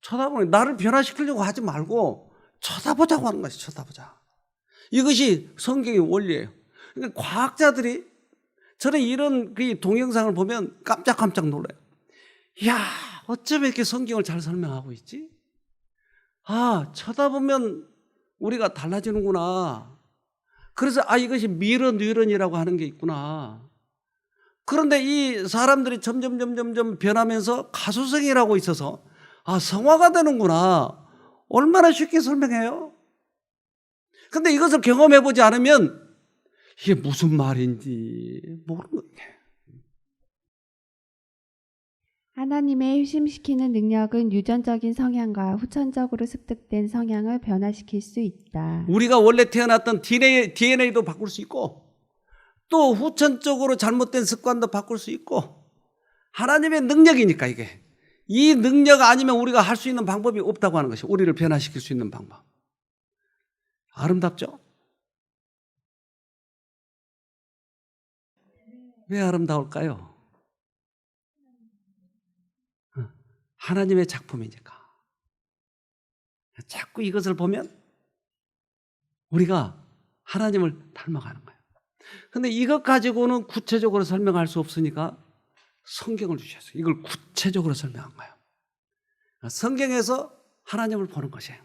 S1: 쳐다보는, 나를 변화시키려고 하지 말고 쳐다보자고 하는 것이, 쳐다보자. 이것이 성경의 원리예요. 그러니까 과학자들이, 저는 이런 그 동영상을 보면 깜짝깜짝 놀라요. 이야, 어쩌면 이렇게 성경을 잘 설명하고 있지? 아, 쳐다보면 우리가 달라지는구나. 그래서 이것이 미러 뉴런이라고 하는 게 있구나. 그런데 이 사람들이 점점 변하면서 가소성이라고 있어서 성화가 되는구나. 얼마나 쉽게 설명해요? 근데 이것을 경험해보지 않으면 이게 무슨 말인지 모르는 거예요.
S2: 하나님의 회심시키는 능력은 유전적인 성향과 후천적으로 습득된 성향을 변화시킬 수 있다.
S1: 우리가 원래 태어났던 DNA도 바꿀 수 있고, 또 후천적으로 잘못된 습관도 바꿀 수 있고, 하나님의 능력이니까 이게. 이 능력 아니면 우리가 할 수 있는 방법이 없다고 하는 것이, 우리를 변화시킬 수 있는 방법. 아름답죠? 왜 아름다울까요? 하나님의 작품이니까. 자꾸 이것을 보면 우리가 하나님을 닮아가는 거예요. 근데 이것 가지고는 구체적으로 설명할 수 없으니까 성경을 주셨어요. 이걸 구체적으로 설명한 거예요. 성경에서 하나님을 보는 것이에요.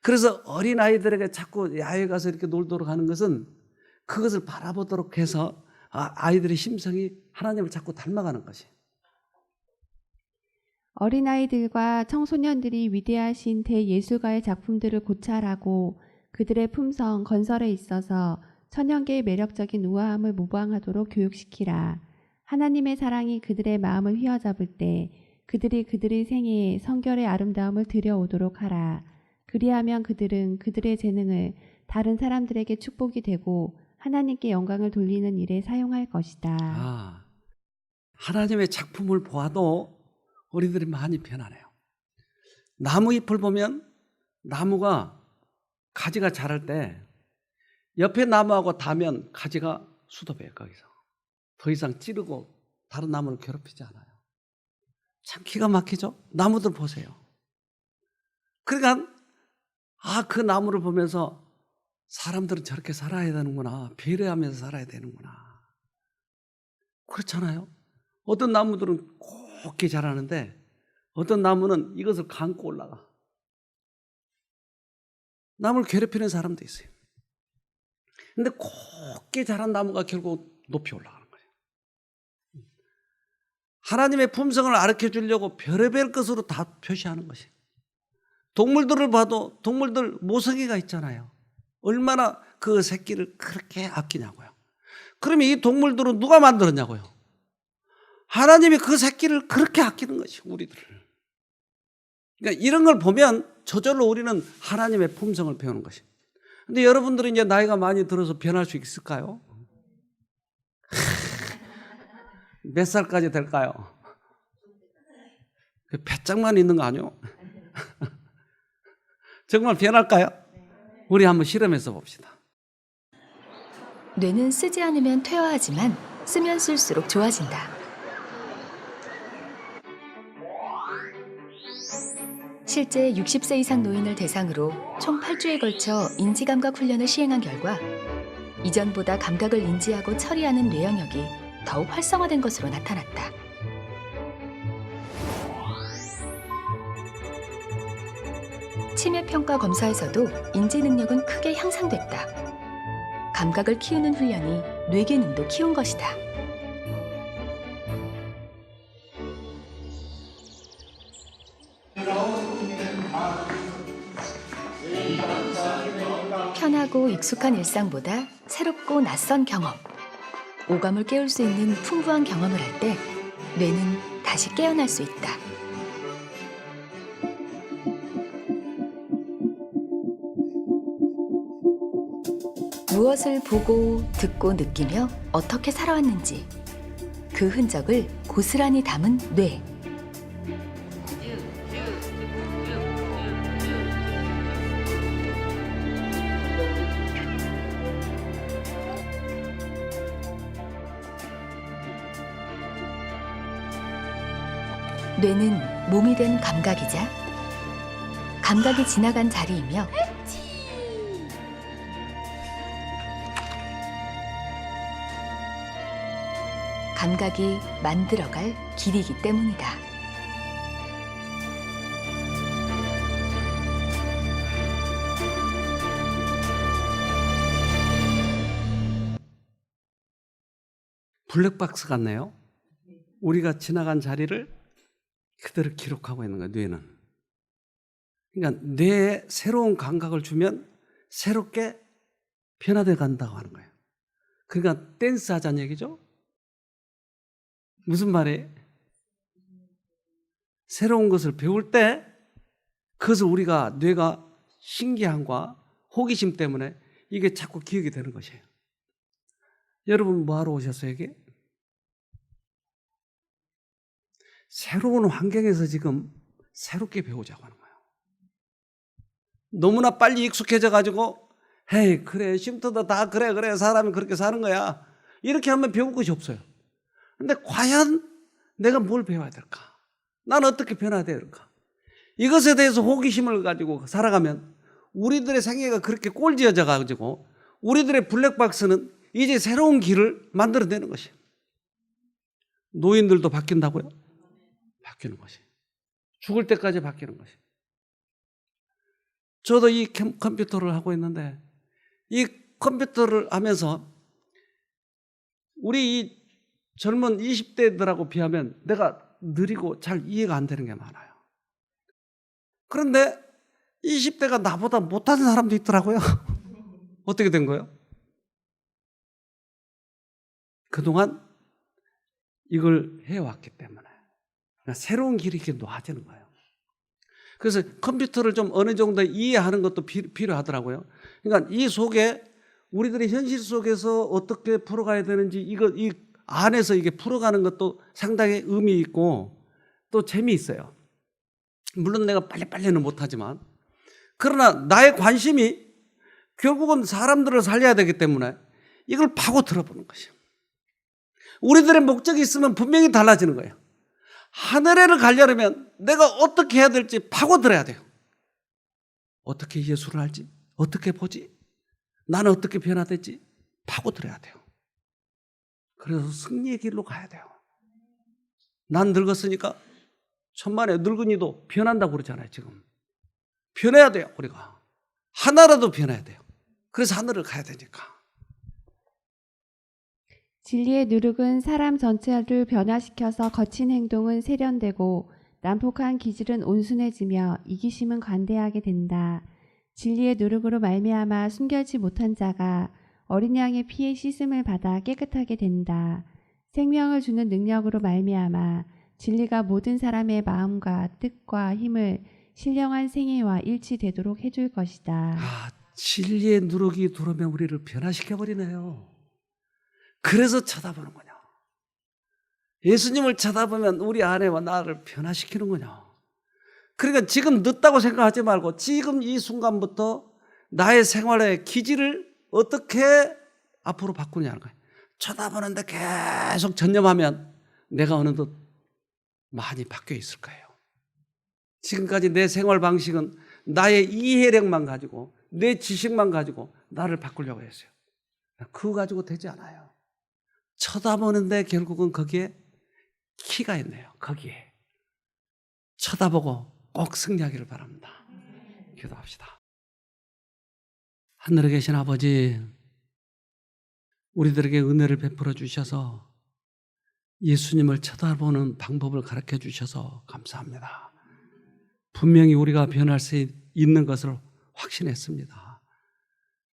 S1: 그래서 어린아이들에게 자꾸 야외에 가서 이렇게 놀도록 하는 것은 그것을 바라보도록 해서 아이들의 심성이 하나님을 자꾸 닮아가는 것이에요.
S2: 어린아이들과 청소년들이 위대하신 대예술가의 작품들을 고찰하고 그들의 품성, 건설에 있어서 천연계의 매력적인 우아함을 모방하도록 교육시키라. 하나님의 사랑이 그들의 마음을 휘어잡을 때 그들이 그들의 생애에 성결의 아름다움을 들여오도록 하라. 그리하면 그들은 그들의 재능을 다른 사람들에게 축복이 되고 하나님께 영광을 돌리는 일에 사용할 것이다.
S1: 하나님의 작품을 보아도 우리들이 많이 변하네요. 나무 잎을 보면 나무가 가지가 자랄 때 옆에 나무하고 닿으면 가지가 수도배요. 거기서 더 이상 찌르고 다른 나무를 괴롭히지 않아요. 참 기가 막히죠? 나무들 보세요. 그러니까 그 나무를 보면서 사람들은 저렇게 살아야 되는구나, 배려하면서 살아야 되는구나. 그렇잖아요. 어떤 나무들은 곱게 자라는데 어떤 나무는 이것을 감고 올라가. 나무를 괴롭히는 사람도 있어요. 근데 곱게 자란 나무가 결국 높이 올라가는 거예요. 하나님의 품성을 가르쳐 주려고 별의별 것으로 다 표시하는 것이에요. 동물들을 봐도 동물들 모성애가 있잖아요. 얼마나 그 새끼를 그렇게 아끼냐고요. 그러면 이 동물들은 누가 만들었냐고요. 하나님이 그 새끼를 그렇게 아끼는 것이 우리들을. 그러니까 이런 걸 보면 저절로 우리는 하나님의 품성을 배우는 것입니다. 근데 여러분들은 이제 나이가 많이 들어서 변할 수 있을까요? 몇 살까지 될까요? 배짱만 있는 거 아니요? 정말 변할까요? 우리 한번 실험해서 봅시다.
S6: 뇌는 쓰지 않으면 퇴화하지만 쓰면 쓸수록 좋아진다. 실제 60세 이상 노인을 대상으로 총 8주에 걸쳐 인지감각 훈련을 시행한 결과 이전보다 감각을 인지하고 처리하는 뇌 영역이 더욱 활성화된 것으로 나타났다. 치매평가 검사에서도 인지 능력은 크게 향상됐다. 감각을 키우는 훈련이 뇌 기능도 키운 것이다. 편하고 익숙한 일상보다 새롭고 낯선 경험, 오감을 깨울 수 있는 풍부한 경험을 할 때 뇌는 다시 깨어날 수 있다. 무엇을 보고 듣고 느끼며 어떻게 살아왔는지 그 흔적을 고스란히 담은 뇌. 뇌는 몸이 된 감각이자 감각이 지나간 자리이며 감각이 만들어갈 길이기 때문이다.
S1: 블랙박스 같네요. 우리가 지나간 자리를 그대로 기록하고 있는 거예요, 뇌는. 그러니까 뇌에 새로운 감각을 주면 새롭게 변화돼 간다고 하는 거예요. 그러니까 댄스 하자는 얘기죠. 무슨 말이에요? 새로운 것을 배울 때 그것을 우리가 뇌가 신기함과 호기심 때문에 이게 자꾸 기억이 되는 것이에요. 여러분 뭐 하러 오셨어요, 이게? 새로운 환경에서 지금 새롭게 배우자고 하는 거예요. 너무나 빨리 익숙해져 가지고 헤이 그래 쉼터도 다 그래 사람이 그렇게 사는 거야 이렇게 하면 배울 것이 없어요. 근데 과연 내가 뭘 배워야 될까? 나는 어떻게 변화해야 될까? 이것에 대해서 호기심을 가지고 살아가면 우리들의 생애가 그렇게 꼴지어져 가지고 우리들의 블랙박스는 이제 새로운 길을 만들어내는 것이에요. 노인들도 바뀐다고요? 바뀌는 것이. 죽을 때까지 바뀌는 것이. 저도 이 컴퓨터를 하고 있는데 이 컴퓨터를 하면서 우리 이 젊은 20대들하고 비하면 내가 느리고 잘 이해가 안 되는 게 많아요. 그런데 20대가 나보다 못하는 사람도 있더라고요. 어떻게 된 거예요? 그동안 이걸 해왔기 때문에 그러니까 새로운 길이 이렇게 놓아지는 거예요. 그래서 컴퓨터를 좀 어느 정도 이해하는 것도 필요하더라고요. 그러니까 이 속에 우리들이 현실 속에서 어떻게 풀어가야 되는지 이 안에서 이게 풀어가는 것도 상당히 의미 있고 또 재미있어요. 물론 내가 빨리빨리는 못하지만 그러나 나의 관심이 결국은 사람들을 살려야 되기 때문에 이걸 파고 들어보는 것이에요. 우리들의 목적이 있으면 분명히 달라지는 거예요. 하늘에를 가려면 내가 어떻게 해야 될지 파고들어야 돼요. 어떻게 예수를 알지? 어떻게 보지? 나는 어떻게 변화될지 파고들어야 돼요. 그래서 승리의 길로 가야 돼요. 난 늙었으니까 천만에 늙은이도 변한다고 그러잖아요. 지금 변해야 돼요. 우리가 하나라도 변해야 돼요. 그래서 하늘을 가야 되니까.
S2: 진리의 누룩은 사람 전체를 변화시켜서 거친 행동은 세련되고 난폭한 기질은 온순해지며 이기심은 관대하게 된다. 진리의 누룩으로 말미암아 숨겨지 못한 자가 어린 양의 피에 씻음을 받아 깨끗하게 된다. 생명을 주는 능력으로 말미암아 진리가 모든 사람의 마음과 뜻과 힘을 신령한 생애와 일치되도록 해줄 것이다.
S1: 진리의 누룩이 들어오면 우리를 변화시켜버리네요. 그래서 쳐다보는군요. 예수님을 쳐다보면 우리 안에와 나를 변화시키는군요. 그러니까 지금 늦다고 생각하지 말고 지금 이 순간부터 나의 생활의 기질을 어떻게 앞으로 바꾸냐는 거예요. 쳐다보는데 계속 전념하면 내가 어느덧 많이 바뀌어 있을 거예요. 지금까지 내 생활 방식은 나의 이해력만 가지고 내 지식만 가지고 나를 바꾸려고 했어요. 그거 가지고 되지 않아요. 쳐다보는데 결국은 거기에 키가 있네요. 거기에 쳐다보고 꼭 승리하기를 바랍니다. 기도합시다. 하늘에 계신 아버지, 우리들에게 은혜를 베풀어 주셔서 예수님을 쳐다보는 방법을 가르쳐 주셔서 감사합니다. 분명히 우리가 변할 수 있는 것을 확신했습니다.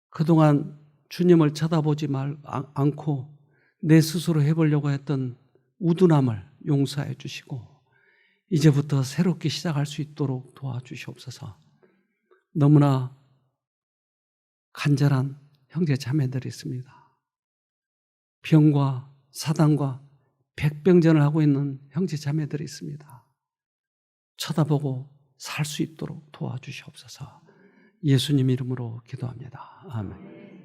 S1: 그동안 주님을 쳐다보지 않고 내 스스로 해보려고 했던 우둔함을 용서해 주시고 이제부터 새롭게 시작할 수 있도록 도와주시옵소서. 너무나 간절한 형제 자매들이 있습니다. 병과 사단과 백병전을 하고 있는 형제 자매들이 있습니다. 쳐다보고 살 수 있도록 도와주시옵소서. 예수님 이름으로 기도합니다. 아멘.